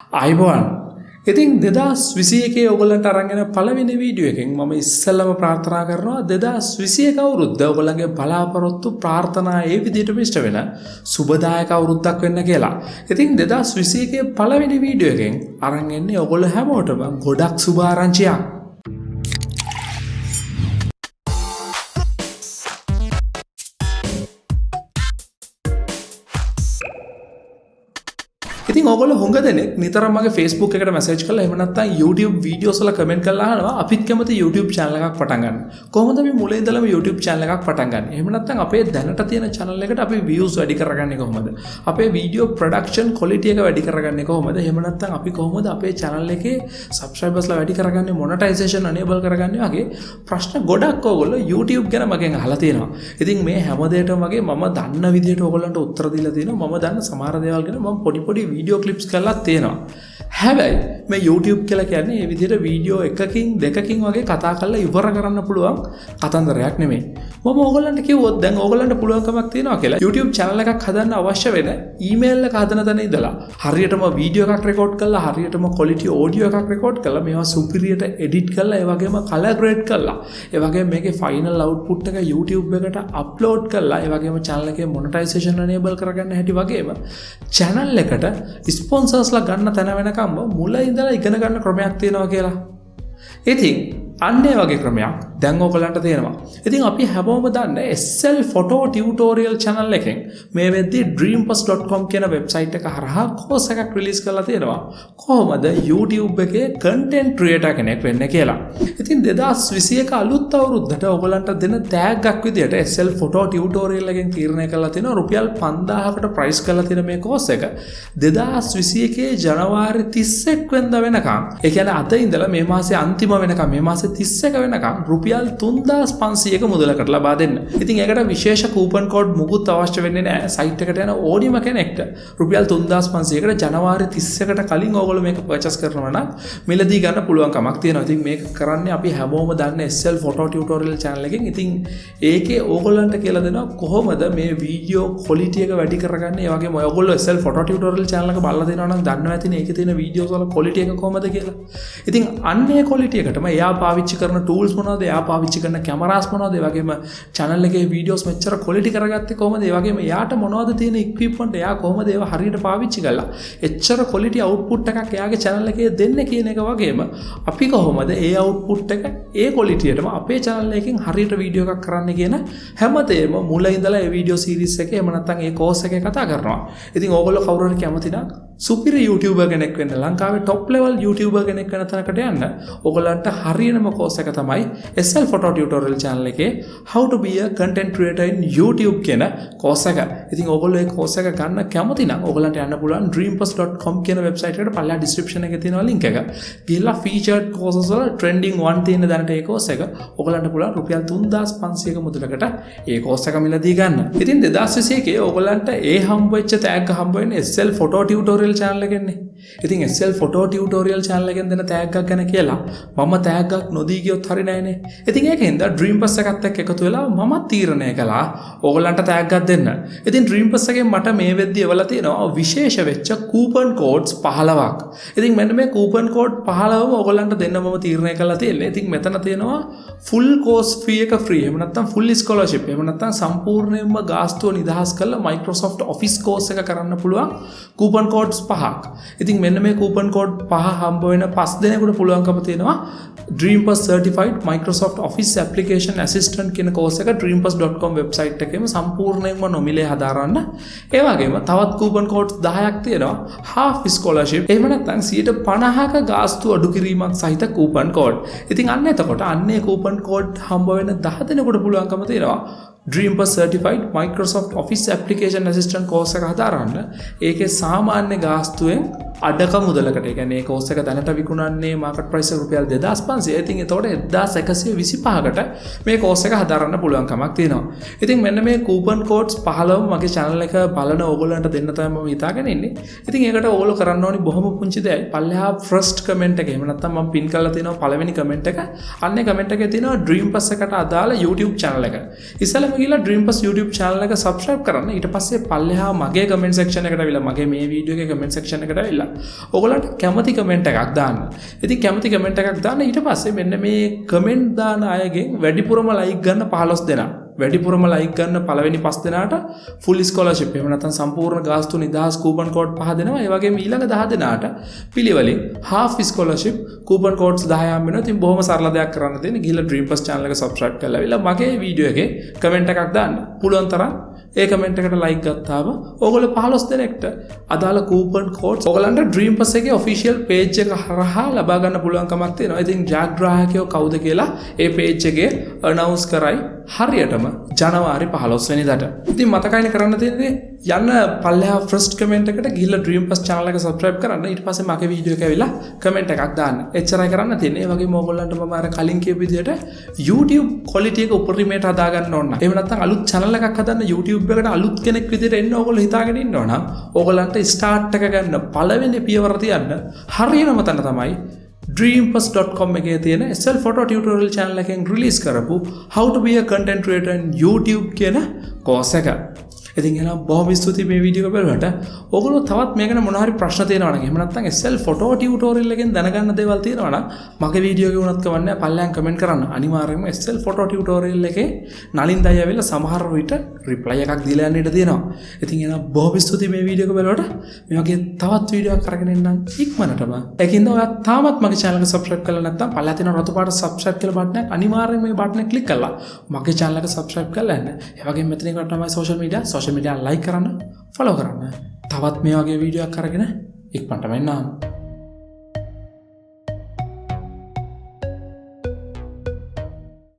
අයිබෝන් ඉතින් 2021 ඔයගොල්ලන්ට අරගෙන පළවෙනි වීඩියෝ එකෙන් මම ඉස්සෙල්ලාම ප්‍රාර්ථනා කරනවා 2021 අවුරුද්ද ඔයගොල්ලන්ගේ බලාපොරොත්තු ප්‍රාර්ථනා ඒ විදිහටම ඉෂ්ට වෙන සුබදායක අවුරුද්දක් වෙන්න කියලා. ඉතින් 2021 පළවෙනි වීඩියෝ එකෙන් අරන් එන්නේ ඔයගොල්ලෝ හැමෝටම ගොඩක් සුබ ආරංචියක්. ඉතින් ඔයගොල්ලෝ හුඟ දෙනෙක් නිතරම මගේ Facebook එකට මැසේජ් කරලා එහෙම නැත්නම් YouTube වීඩියෝස් වල කමෙන්ට් කරලා අහනවා අපිත් කැමති YouTube channel එකක් පටන් ගන්න. කොහොමද අපි මුලින් ඉඳලම YouTube channel එකක් පටන් ගන්න? එහෙම නැත්නම් අපේ දැනට තියෙන channel එකට අපි views වැඩි කරගන්නේ කොහොමද? අපේ video production quality එක වැඩි කරගන්නේ කොහොමද? එහෙම නැත්නම් අපි කොහොමද අපේ channel එකේ subscribers ලා වැඩි කරගන්නේ monetization enable කරගන්නේ වගේ ප්‍රශ්න ගොඩක් ඔයගොල්ලෝ YouTube ගැන මගෙන් අහලා තියෙනවා. ඉතින් මේ හැම දෙයකටම වගේ මම දන්න විදිහට ඔයගොල්ලන්ට උත්තර දීලා තියෙනවා. මම දන්න සමහර දේවල් ගැන මම පොඩි වීඩියෝ ක්ලිප්ස් කරලා තියෙනවා. හැබැයි මේ YouTube කියලා කියන්නේ මේ විදිහට වීඩියෝ එකකින් දෙකකින් වගේ කතා කරලා ඉවර කරන්න පුළුවන් කතන්දරයක් නෙමෙයි. මම ඕගොල්ලන්ට කිව්වොත් දැන් ඕගොල්ලන්ට පුළුවන්කමක් තියෙනවා කියලා YouTube channel එකක් හදන්න අවශ්‍ය වෙන email එක හදන තැන ඉඳලා හරියටම වීඩියෝ එකක් රෙකෝඩ් කරලා හරියටම quality audio එකක් රෙකෝඩ් කරලා මේවා superior edit කරලා ඒ වගේම color grade කරලා ඒ වගේම මේකේ final output එක YouTube එකට upload කරලා ඒ වගේම channel එකේ monetization enable කරගන්න හැටි වගේම channel එකට sponsors ලා ගන්න තැන වෙනකම්ම මුල ඉඳලා ඉගෙන ගන්න ක්‍රමයක් තියෙනවා කියලා. ඉතින් අන්න ඒ වගේ ක්‍රමයක් දැන් ඔයගලන්ට තියෙනවා. ඉතින් අපි හැමෝම දන්න SL photo tutorial channel එකෙන් මේ වෙද්දී dreampus.com කියන වෙබ්සයිට් එක හරහා කෝස් එකක් රිලීස් කරලා තියෙනවා. කොහොමද YouTube එකේ content creator කෙනෙක් වෙන්න කියලා. ඉතින් 2021 අලුත් අවුරුද්දට ඔයගලන්ට දෙන තෑග්ගක් විදියට SL photo tutorial එකෙන් තීරණය කරලා තියෙනවා රුපියල් 5000කට ප්‍රයිස් කරලා තියෙන මේ කෝස් එක 2021 ජනවාරි 31 වෙනිදා වෙනකම් ඒ කියන්නේ අද ඉඳලා මේ මාසේ අන්තිම වෙනකම් මේ මාසේ 31 වෙනකම් රුපියල් 3500ක මුදලකට ලබා දෙන්න. ඉතින් ඒකට විශේෂ කූපන් කෝඩ් මුකුත් අවශ්‍ය වෙන්නේ නැහැ. සයිට් එකට යන ඕනිම කෙනෙක්ට රුපියල් 3500කට ජනවාරි 30කට කලින් ඕගොල්ලෝ මේක පර්චේස් කරනවා නම් මිලදී ගන්න පුළුවන් කමක් තියෙනවා. ඉතින් මේක කරන්නේ අපි හැමෝම දන්න SL photo tutorial channel එකෙන්. ඉතින් ඒකේ ඕගොල්ලන්ට කියලා දෙනවා කොහොමද මේ වීඩියෝ quality එක වැඩි කරගන්නේ. ඒ වගේම ඔයගොල්ලෝ SL photo tutorial channel එක බලලා දෙනවා නම් දන්නවා ඇතිනේ ඒකේ තියෙන වීඩියෝස් වල quality එක කොහොමද කියලා. ඉතින් අන්නේ quality එකටම එයා පාවිච්චි කරන tools මොනවද? එයා පාවිච්චි කරන කැමරාස් මොනවද? ඒ වගේම channel එකේ වීඩියෝස් මෙච්චර quality කරගත්තේ කොහොමද? ඒ වගේම එයාට මොනවද තියෙන equipment එයා කොහොමද ඒවා හරියට පාවිච්චි කරලා එච්චර quality output එකක් එයාගේ channel එකේ දෙන්න කියන එක වගේම අපි කොහොමද ඒ output එක ඒ quality එකටම අපේ channel එකකින් හරියට වීඩියෝ එකක් කරන්න කියන හැමතේම මුල ඉඳලා ඒ වීඩියෝ series එකේ එහෙම නැත්නම් ඒ course එකේ කතා කරනවා. ඉතින් ඕගොල්ලෝ කවුරු හරි කැමති නම් superior YouTuber කෙනෙක් වෙන්න ලංකාවේ top level YouTuber කෙනෙක් වෙන තැනකට යන්න ඕගොල්ලන්ට හරියනම course එක තමයි SL photo tutorial channel එකේ how to be a content creator in YouTube කියන course එක. ඉතින් ඕගොල්ලෝ මේ course එක ගන්න කැමති නම් ඕගොල්ලන්ට යන්න පුළුවන් dreampus.com කියන website එකට පල්ලා description එකේ තියෙනවා link එක. ගිහලා featured courses වල trending 1 තියෙන දැනට ඒ course එක ඕගොල්ලන්ට පුළුවන් රුපියල් 3500ක මුදලකට ඒ course එක මිලදී ගන්න. ඉතින් 2021 ඕගොල්ලන්ට ඒ හම්බ වෙච්ච තෑග්ග හම්බ වෙන්නේ SL photo tutorial channel එකෙන්නේ. ඉතින් SL photo tutorial channel එකෙන් දෙන තෑග්ගක් ගැන කියලා මම තෑග්ගක් නොදී ගියොත් හරි නෑනේ. ඉතින් ඒකෙන්ද dreampus එකත් එක්ක එකතු වෙලා මම තීරණය කළා ඕගොල්ලන්ට තෑග්ගක් දෙන්න. ඉතින් dreampus එකෙන් මට මේ වෙද්දී එවලා තියෙනවා විශේෂ වෙච්ච coupon codes 15ක්. ඉතින් මෙන්න මේ coupon code 15ම ඕගොල්ලන්ට දෙන්න මම තීරණය කළා තියෙන්නේ. ඉතින් මෙතන තියෙනවා full course fee එක free. එහෙම නැත්නම් full scholarship. එහෙම නැත්නම් සම්පූර්ණයෙන්ම ගාස්තුව නිදහස් කරලා Microsoft Office course එක කරන්න පුළුවන් coupon codes 5ක්. ඉතින් මෙන්න මේ coupon code 5 හම්බ වෙන 5 දෙනෙකුට පුළුවන්කම තියෙනවා Dreampus certified Microsoft Office application assistant කියන course එක dreampus.com website එකේම සම්පූර්ණයෙන්ම නොමිලේ හදාරන්න. ඒ වගේම තවත් coupon codes 10ක් තියෙනවා half scholarship. එහෙම නැත්නම් 50ක ගාස්තු අඩු කිරීමක් සහිත coupon code. ඉතින් අන්න එතකොට අන්නේ coupon code හම්බ වෙන 10 දෙනෙකුට පුළුවන්කම තියෙනවා Dreampus certified Microsoft Office application assistant course එක හදාරන්න. ඒකේ සාමාන්‍ය ගාස්තුවෙන් අඩක මුදලකට. ඒ කියන්නේ course එක දැනට විකුණන්නේ market price එක රුපියල් 2500 500. ඉතින් එතකොට 1125කට මේ කෝස් එක හදාරන්න පුළුවන් කමක් තියෙනවා. ඉතින් මෙන්න මේ කූපන් කෝඩ්ස් 15ම මගේ channel එක බලන ඕගොල්ලන්ට දෙන්න තමයි මම හිතාගෙන ඉන්නේ. ඉතින් ඒකට ඕගොල්ලෝ කරන්න ඕනි බොහොම පුංචි දෙයයි. පල්ලෙහා first comment එක එහෙම නැත්නම් මම pin කරලා තියෙනවා පළවෙනි comment එක. අන්නේ comment එකේ තියෙනවා dreampus එකට අදාළ YouTube channel එක. ඉස්සෙල්ලාම ගිහලා dreampus YouTube channel එක subscribe කරන්න. ඊට පස්සේ පල්ලෙහා මගේ comment section එකට අවිලා මගේ මේ වීඩියෝ එකේ comment section එකට අවිලා ඕගොල්ලන්ට කැමති comment එකක් දාන්න. ඉතින් කැමති comment එකක් දාන්න ඊට පස්සේ මෙන්න මේ comment දාන අයගෙන් වැඩිපුරම like ගන්න 15 දෙනා. වැඩිපුරම like ගන්න පළවෙනි 5 දෙනාට full scholarship එහෙම නැත්නම් සම්පූර්ණ ගාස්තු නිදහස් coupon code 5 දෙනවා. ඒ වගේම ඊළඟ 10 දෙනාට පිළිවෙලින් half scholarship coupon codes 10ක් වෙනවා. ඉතින් බොහොම සරල දෙයක් කරන්න තියෙන්නේ. ගිහලා dreampus channel එක subscribe කරලා අවිලා මගේ වීඩියෝ එකේ comment එකක් දාන්න. පුළුවන් තරම් ඒ කමෙන්ට් එකට ලයික් ගත්තාම ඕගොල්ලෝ 15 දෙනෙක්ට අදාළ කූපන් කෝඩ්ස් ඕගලන්ට dreampus එකේ official page එක හරහා ලබා ගන්න පුළුවන් කමක් තියෙනවා. ඉතින් ජයග්‍රාහකයෝ කවුද කියලා ඒ page එකේ announce කරයි හරියටම ජනවාරි 15 වෙනිදාට. ඉතින් මතකයිනේ කරන්න තියෙන්නේ යන්න පල්ලෙහා first comment එකට ගිහිල්ලා dreampus channel එක subscribe කරන්න. ඊට පස්සේ මගේ වීඩියෝ එක ඇවිල්ලා comment එකක් දාන්න. එච්චරයි කරන්න තියෙන්නේ. ඒ වගේම ඕගොල්ලන්ට මම අර කලින් කියපු විදිහට YouTube quality එක උපරිමයට හදා ගන්න ඕන. එහෙම නැත්නම් අලුත් channel එකක් හදන්න YouTube එකට අලුත් කෙනෙක් විදිහට එන්න ඕගොල්ලෝ හිතාගෙන ඉන්නවා නම් ඕගොල්ලන්ට start එක ගන්න පළවෙනි පියවර තියන්න හරියනම තැන තමයි dreampus.com එකේ තියෙන self photo tutorial channel එකෙන් release කරපු how to be a content creator in YouTube කියන course එක. ඉතින් එහෙනම් බොහොම ස්තුතියි මේ වීඩියෝ එක බලුවට. ඕගොල්ලෝ තවත් මේක ගැන මොන හරි ප්‍රශ්න තියෙනවා නම් එහෙම නැත්නම් self photo tutorial එකෙන් දැනගන්න දේවල් තියෙනවා නම් මගේ වීඩියෝ එක වුණත් කවන්නේ පල්ලෙන් කමෙන්ට් කරන්න. අනිවාර්යයෙන්ම self photo tutorial එකේ nalinda ඇවිල්ලා සමහර විට reply එකක් දීලා යන්න ඉඩ තියෙනවා. ඉතින් එහෙනම් බොහොම ස්තුතියි මේ වීඩියෝ එක බලුවට. මේ වගේ තවත් වීඩියෝ එකක් අරගෙන එන්නම් ඉක්මනටම. ඒකින්ද ඔයා තාමත් මගේ channel එක subscribe කරලා නැත්නම් පල්ලෙහා තියෙන රතු පාට subscribe කියලා බටන් එක අනිවාර්යයෙන්ම මේ බටන් එක click කරලා මගේ channel එක subscribe කරලා යන්න. ඒ වගේම මෙතන එකට තමයි social media like කරන්න follow කරන්න. තවත් මේ වගේ වීඩියෝ එකක් අරගෙන ඉක්මනටම එන්නම්.